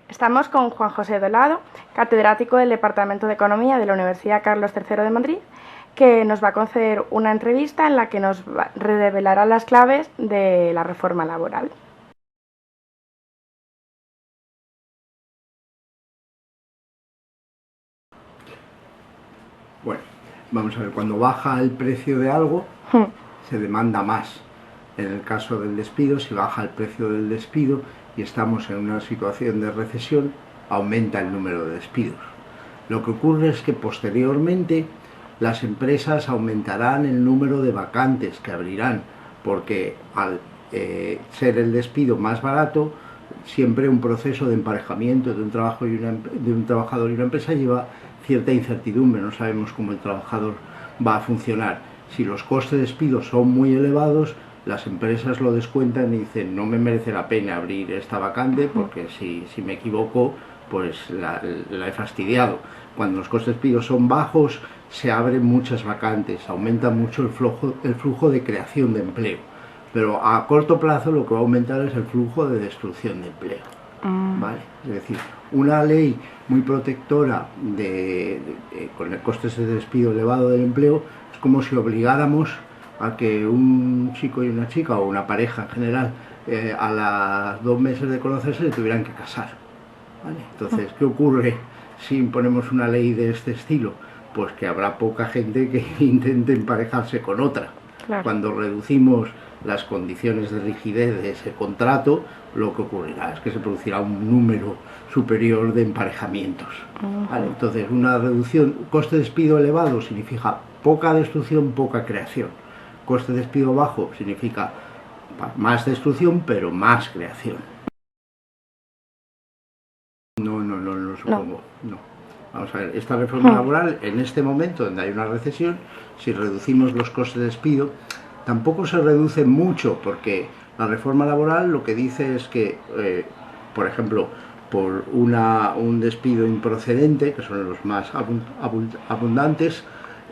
Estamos con Juan José Dolado, catedrático del Departamento de Economía de la Universidad Carlos III de Madrid, que nos va a conceder una entrevista en la que nos revelará las claves de la reforma laboral. Bueno, vamos a ver, cuando baja el precio de algo, se demanda más. En el caso del despido, si baja el precio del despido y estamos en una situación de recesión, aumenta el número de despidos. Lo que ocurre es que posteriormente las empresas aumentarán el número de vacantes que abrirán, porque al ser el despido más barato, siempre un proceso de emparejamiento de un trabajador y una empresa lleva cierta incertidumbre, no sabemos cómo el trabajador va a funcionar. Si los costes de despido son muy elevados, las empresas lo descuentan y dicen no me merece la pena abrir esta vacante porque si me equivoco pues la he fastidiado. Cuando los costes de despido son bajos se abren muchas vacantes, aumenta mucho el flujo de creación de empleo, pero a corto plazo lo que va a aumentar es el flujo de destrucción de empleo. ¿Vale? Es decir, una ley muy protectora con el coste de despido elevado del empleo es como si obligáramos a que un chico y una chica o una pareja en general a los 2 meses de conocerse se tuvieran que casar. ¿Vale? Entonces, ¿qué ocurre si imponemos una ley de este estilo? Pues que habrá poca gente que intente emparejarse con otra. Claro. Cuando reducimos las condiciones de rigidez de ese contrato, lo que ocurrirá es que se producirá un número superior de emparejamientos. ¿Vale? Entonces, una reducción, coste de despido elevado significa poca destrucción, poca creación. Coste de despido bajo significa más destrucción, pero más creación. No supongo, no. Vamos a ver, esta reforma laboral, en este momento donde hay una recesión, si reducimos los costes de despido, tampoco se reduce mucho, porque la reforma laboral lo que dice es que, por ejemplo, por un despido improcedente, que son los más abundantes,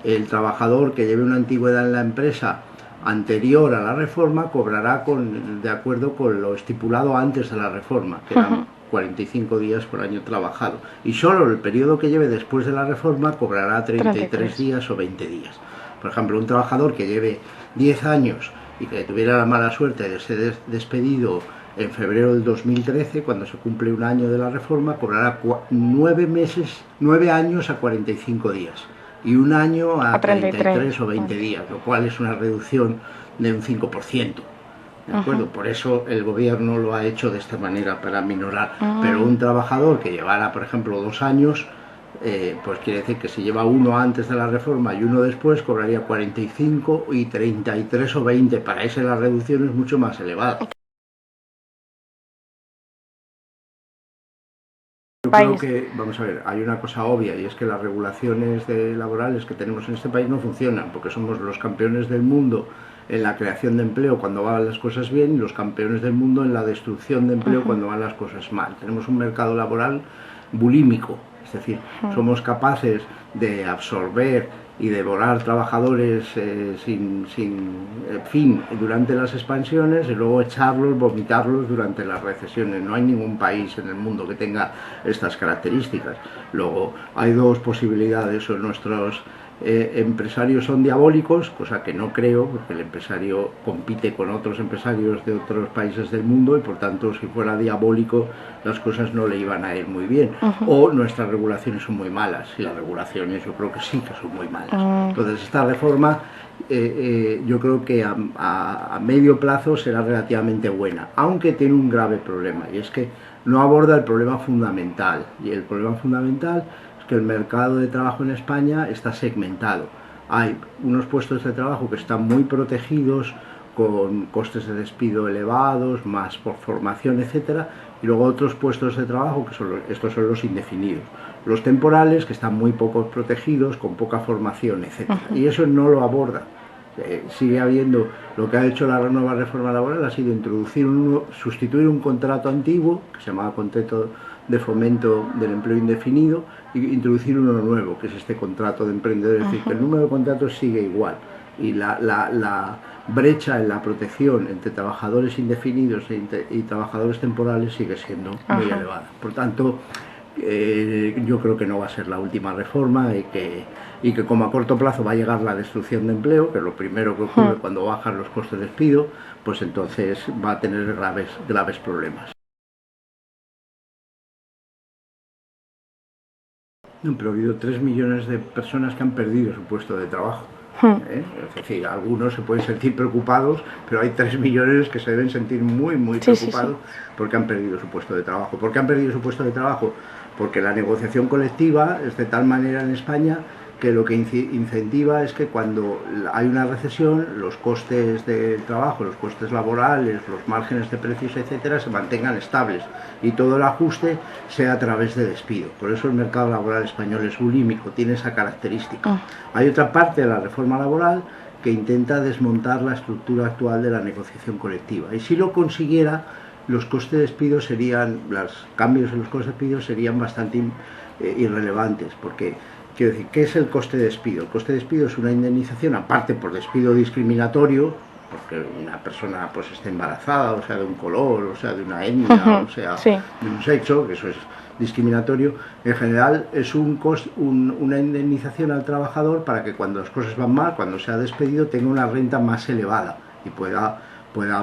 el trabajador que lleve una antigüedad en la empresa anterior a la reforma cobrará de acuerdo con lo estipulado antes de la reforma, que eran 45 días por año trabajado. Y solo el periodo que lleve después de la reforma cobrará 33 días o 20 días. Por ejemplo, un trabajador que lleve 10 años y que tuviera la mala suerte de ser despedido en febrero del 2013, cuando se cumple un año de la reforma, cobrará 9 años a 45 días y un año a 33 o 20 días, lo cual es una reducción de un 5%. ¿De acuerdo? Por eso el gobierno lo ha hecho de esta manera, para minorar. Pero un trabajador que llevara, por ejemplo, 2 años, pues quiere decir que si lleva uno antes de la reforma y uno después, cobraría 45 y 33 o 20. Para ese la reducción es mucho más elevada. Yo creo que, vamos a ver, hay una cosa obvia y es que las regulaciones laborales que tenemos en este país no funcionan, porque somos los campeones del mundo en la creación de empleo cuando van las cosas bien y los campeones del mundo en la destrucción de empleo cuando van las cosas mal. Tenemos un mercado laboral bulímico, es decir, somos capaces de absorber y devorar trabajadores sin fin durante las expansiones y luego echarlos, vomitarlos durante las recesiones. No hay ningún país en el mundo que tenga estas características. Luego hay dos posibilidades: o nuestros empresarios son diabólicos, cosa que no creo, porque el empresario compite con otros empresarios de otros países del mundo y por tanto si fuera diabólico las cosas no le iban a ir muy bien, o nuestras regulaciones son muy malas, y las regulaciones yo creo que sí que son muy malas. Entonces esta reforma yo creo que a medio plazo será relativamente buena, aunque tiene un grave problema, y es que no aborda el problema fundamental, y el problema fundamental que el mercado de trabajo en España está segmentado. Hay unos puestos de trabajo que están muy protegidos, con costes de despido elevados, más por formación, etcétera, y luego otros puestos de trabajo que estos son los indefinidos, los temporales, que están muy poco protegidos, con poca formación, etcétera. Y eso no lo aborda. Sigue habiendo, lo que ha hecho la nueva reforma laboral ha sido sustituir un contrato antiguo que se llamaba contrato de fomento del empleo indefinido e introducir uno nuevo, que es este contrato de emprendedor. Es decir, que el número de contratos sigue igual y brecha en la protección entre trabajadores indefinidos y trabajadores temporales sigue siendo muy elevada. Por tanto, yo creo que no va a ser la última reforma y que como a corto plazo va a llegar la destrucción de empleo, que es lo primero que ocurre cuando bajan los costes de despido, pues entonces va a tener graves problemas. No, pero ha habido 3 millones de personas que han perdido su puesto de trabajo. Es decir, algunos se pueden sentir preocupados, pero hay 3 millones que se deben sentir muy preocupados porque han perdido su puesto de trabajo. ¿Por qué han perdido su puesto de trabajo? Porque la negociación colectiva es de tal manera en España que lo que incentiva es que cuando hay una recesión, los costes del trabajo, los costes laborales, los márgenes de precios, etcétera, se mantengan estables y todo el ajuste sea a través de despido. Por eso el mercado laboral español es bulímico, tiene esa característica. Hay otra parte de la reforma laboral que intenta desmontar la estructura actual de la negociación colectiva, y si lo consiguiera, los costes de despido serían, los cambios en los costes de despido serían bastante irrelevantes, porque quiero decir, ¿qué es el coste de despido? El coste de despido es una indemnización, aparte por despido discriminatorio, porque una persona pues esté embarazada, o sea de un color, o sea de una etnia, o sea de un sexo, que eso es discriminatorio. En general es una indemnización al trabajador para que cuando las cosas van mal, cuando sea despedido, tenga una renta más elevada y pueda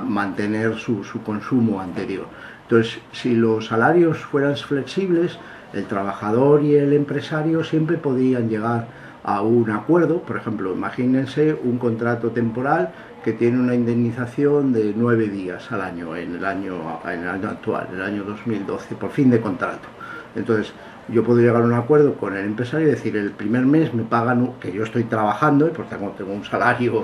mantener su consumo anterior. Entonces, si los salarios fueran flexibles, el trabajador y el empresario siempre podían llegar a un acuerdo. Por ejemplo, imagínense un contrato temporal que tiene una indemnización de 9 días al año en el año actual, en el año 2012, por fin de contrato. Entonces, yo puedo llegar a un acuerdo con el empresario y decir, el primer mes me pagan, que yo estoy trabajando y por tanto tengo un salario,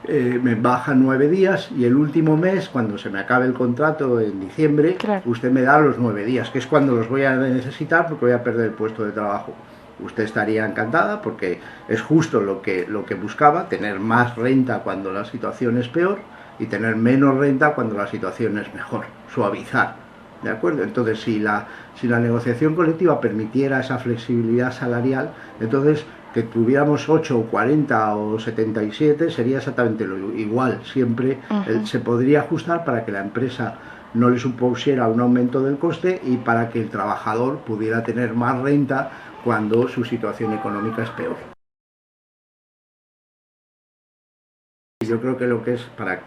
me bajan 9 días, y el último mes, cuando se me acabe el contrato en diciembre, usted me da los 9 días, que es cuando los voy a necesitar porque voy a perder el puesto de trabajo. Usted estaría encantada porque es justo lo que buscaba, tener más renta cuando la situación es peor y tener menos renta cuando la situación es mejor, suavizar. ¿De acuerdo? Entonces, si la negociación colectiva permitiera esa flexibilidad salarial, entonces que tuviéramos 8 o 40 o 77 sería exactamente igual. Siempre se podría ajustar para que la empresa no le supusiera un aumento del coste y para que el trabajador pudiera tener más renta cuando su situación económica es peor. Yo creo que lo que es para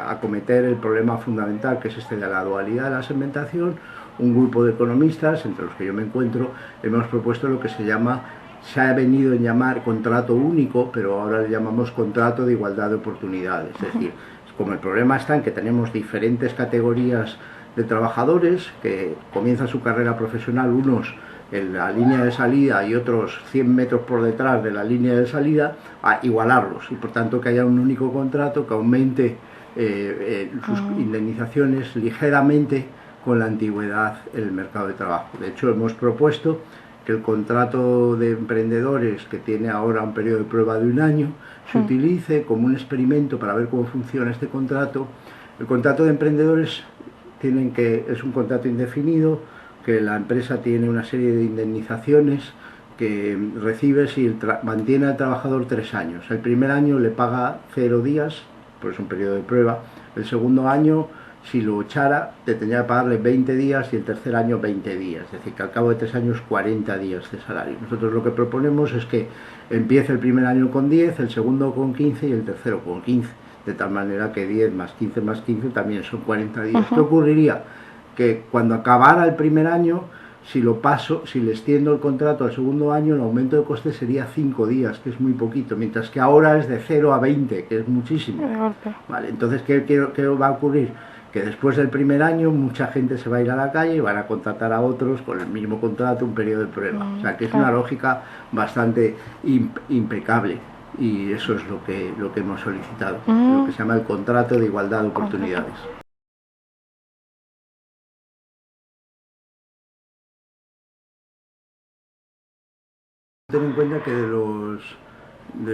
acometer el problema fundamental, que es este de la dualidad de la segmentación, un grupo de economistas, entre los que yo me encuentro, hemos propuesto lo que se ha venido a llamar contrato único, pero ahora le llamamos contrato de igualdad de oportunidades. Es decir, como el problema está en que tenemos diferentes categorías de trabajadores que comienzan su carrera profesional, unos en la línea de salida y otros 100 metros por detrás de la línea de salida, a igualarlos, y por tanto que haya un único contrato que aumente sus indemnizaciones ligeramente con la antigüedad en el mercado de trabajo. De hecho, hemos propuesto que el contrato de emprendedores, que tiene ahora un periodo de prueba de 1 año, se utilice como un experimento para ver cómo funciona este contrato. El contrato de emprendedores es un contrato indefinido, que la empresa tiene una serie de indemnizaciones que recibe si mantiene al trabajador 3 años. El primer año le paga 0 días, pues es un periodo de prueba. El segundo año, si lo echara, te tendría que pagarle 20 días y el tercer año 20 días. Es decir, que al cabo de 3 años 40 días de salario. Nosotros lo que proponemos es que empiece el primer año con 10, el segundo con 15 y el tercero con 15. De tal manera que 10 más 15 más 15 también son 40 días. ¿Qué ocurriría? Que cuando acabara el primer año, si le extiendo el contrato al segundo año, el aumento de coste sería 5 días, que es muy poquito, mientras que ahora es de 0 a 20, que es muchísimo. Vale, entonces, ¿qué va a ocurrir? Que después del primer año mucha gente se va a ir a la calle y van a contratar a otros con el mismo contrato, un periodo de prueba. O sea, que es una lógica bastante impecable, y eso es lo que hemos solicitado, lo que se llama el contrato de igualdad de oportunidades. Ten en cuenta que de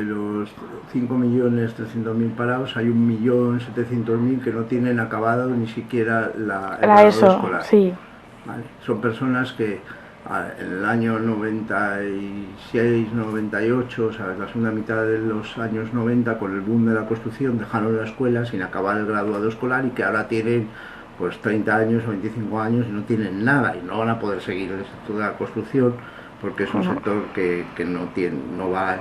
los 5.300.000 parados hay 1.700.000 que no tienen acabado ni siquiera el grado escolar. Sí. ¿Vale? Son personas que En el año 96, 98, o sea, la segunda mitad de los años 90, con el boom de la construcción, dejaron la escuela sin acabar el graduado escolar y que ahora tienen pues 30 años o 25 años y no tienen nada y no van a poder seguir el sector de la construcción porque es un sector que no va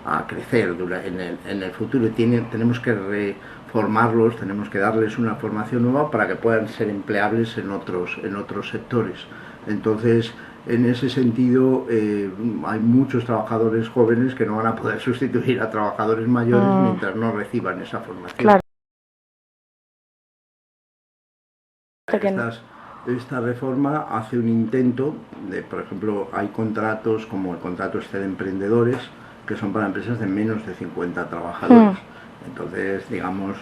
a crecer en el futuro y tenemos que reformarlos, tenemos que darles una formación nueva para que puedan ser empleables en otros sectores. Entonces, en ese sentido, hay muchos trabajadores jóvenes que no van a poder sustituir a trabajadores mayores mientras no reciban esa formación. Claro. Esta reforma hace un intento de, por ejemplo, hay contratos como el contrato de emprendedores que son para empresas de menos de 50 trabajadores. Entonces, digamos,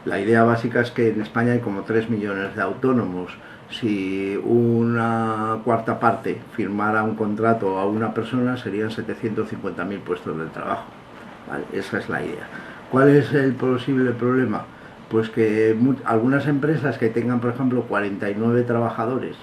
la idea básica es que en España hay como 3 millones de autónomos. Si una cuarta parte firmara un contrato a una persona, serían 750.000 puestos de trabajo. ¿Vale? Esa es la idea. ¿Cuál es el posible problema? Pues que algunas empresas que tengan, por ejemplo, 49 trabajadores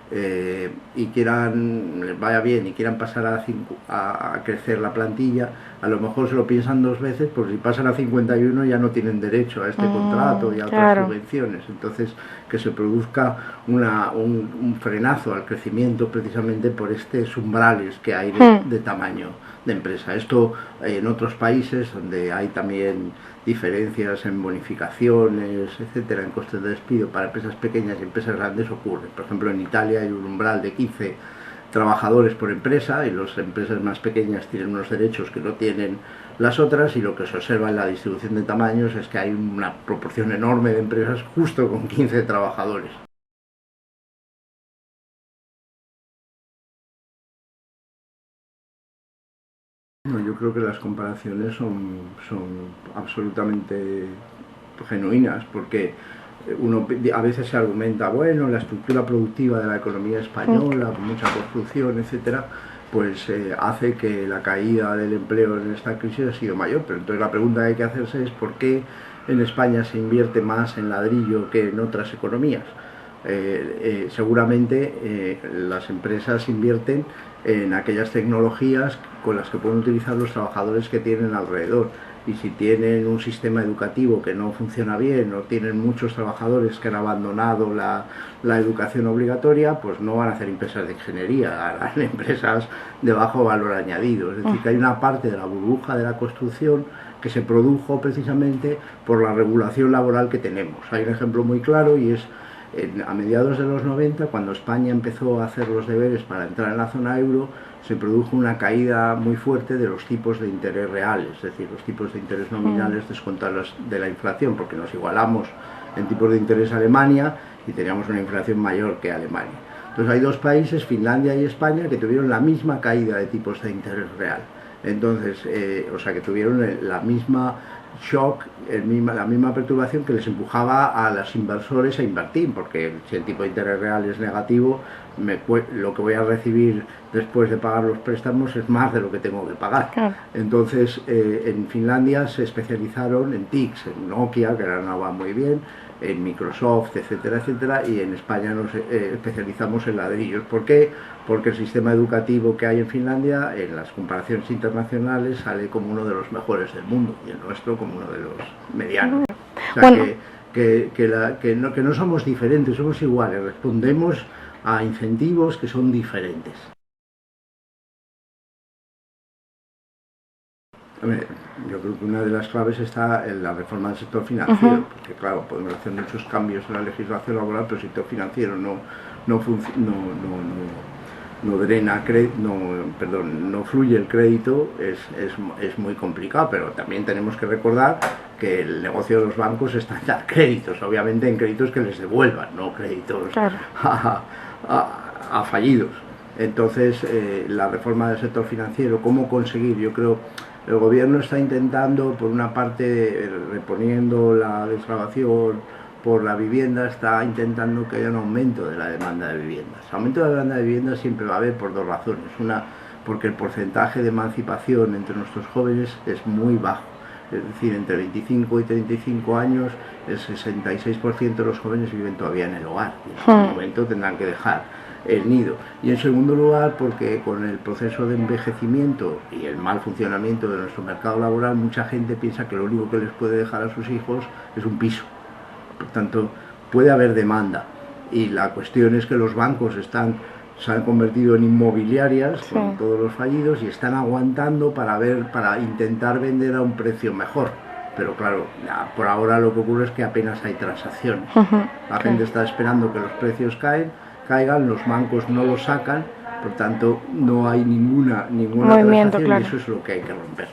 y les vaya bien y quieran pasar a crecer la plantilla, a lo mejor se lo piensan dos veces, porque si pasan a 51 ya no tienen derecho a este contrato y a otras subvenciones. Entonces, que se produzca un frenazo al crecimiento precisamente por estos umbrales que hay de tamaño de empresa. Esto en otros países donde hay también diferencias en bonificaciones, etcétera, en costes de despido para empresas pequeñas y empresas grandes ocurre. Por ejemplo, en Italia hay un umbral de 15 trabajadores por empresa y las empresas más pequeñas tienen unos derechos que no tienen las otras, y lo que se observa en la distribución de tamaños es que hay una proporción enorme de empresas justo con 15 trabajadores. No, yo creo que las comparaciones son absolutamente genuinas, porque uno a veces se argumenta, bueno, la estructura productiva de la economía española, con mucha construcción, etcétera, pues hace que la caída del empleo en esta crisis ha sido mayor. Pero entonces la pregunta que hay que hacerse es por qué en España se invierte más en ladrillo que en otras economías. Seguramente las empresas invierten en aquellas tecnologías con las que pueden utilizar los trabajadores que tienen alrededor, y si tienen un sistema educativo que no funciona bien o tienen muchos trabajadores que han abandonado la educación obligatoria, pues no van a hacer empresas de ingeniería, harán empresas de bajo valor añadido. Es decir, que hay una parte de la burbuja de la construcción que se produjo precisamente por la regulación laboral que tenemos. Hay un ejemplo muy claro, y es a mediados de los 90, cuando España empezó a hacer los deberes para entrar en la zona euro, se produjo una caída muy fuerte de los tipos de interés reales, es decir, los tipos de interés nominales descontados de la inflación, porque nos igualamos en tipos de interés a Alemania y teníamos una inflación mayor que Alemania. Entonces hay dos países, Finlandia y España, que tuvieron la misma caída de tipos de interés real. Entonces, o sea, que tuvieron la misma shock, la misma perturbación que les empujaba a los inversores a invertir, porque si el tipo de interés real es negativo, lo que voy a recibir después de pagar los préstamos es más de lo que tengo que pagar. Claro. Entonces, en Finlandia se especializaron en TICs, en Nokia, que ganaba muy bien, en Microsoft, etcétera, etcétera, y en España nos especializamos en ladrillos. ¿Por qué? Porque el sistema educativo que hay en Finlandia, en las comparaciones internacionales, sale como uno de los mejores del mundo, y el nuestro como uno de los medianos. O sea, que no somos diferentes, somos iguales, respondemos a incentivos que son diferentes. Yo creo que una de las claves está en la reforma del sector financiero, porque claro, podemos hacer muchos cambios en la legislación laboral, pero el sector financiero no fluye el crédito, es muy complicado. Pero también tenemos que recordar que el negocio de los bancos está en dar créditos, obviamente en créditos que les devuelvan, no créditos a fallidos. Entonces, la reforma del sector financiero, ¿cómo conseguir? Yo creo el gobierno está intentando, por una parte, reponiendo la desgravación por la vivienda, está intentando que haya un aumento de la demanda de viviendas. El aumento de la demanda de viviendas siempre va a haber por dos razones. Una, porque el porcentaje de emancipación entre nuestros jóvenes es muy bajo. Es decir, entre 25 y 35 años, el 66% de los jóvenes viven todavía en el hogar. Y en algún momento tendrán que dejar el nido. Y en segundo lugar, porque con el proceso de envejecimiento y el mal funcionamiento de nuestro mercado laboral, mucha gente piensa que lo único que les puede dejar a sus hijos es un piso. Por tanto, puede haber demanda. Y la cuestión es que los bancos se han convertido en inmobiliarias con todos los fallidos y están aguantando para intentar vender a un precio mejor. Pero claro, por ahora lo que ocurre es que apenas hay transacciones. La gente está esperando que los precios caigan, los bancos no los sacan, por tanto no hay ninguna movimiento, transacción, claro. y eso es lo que hay que romper.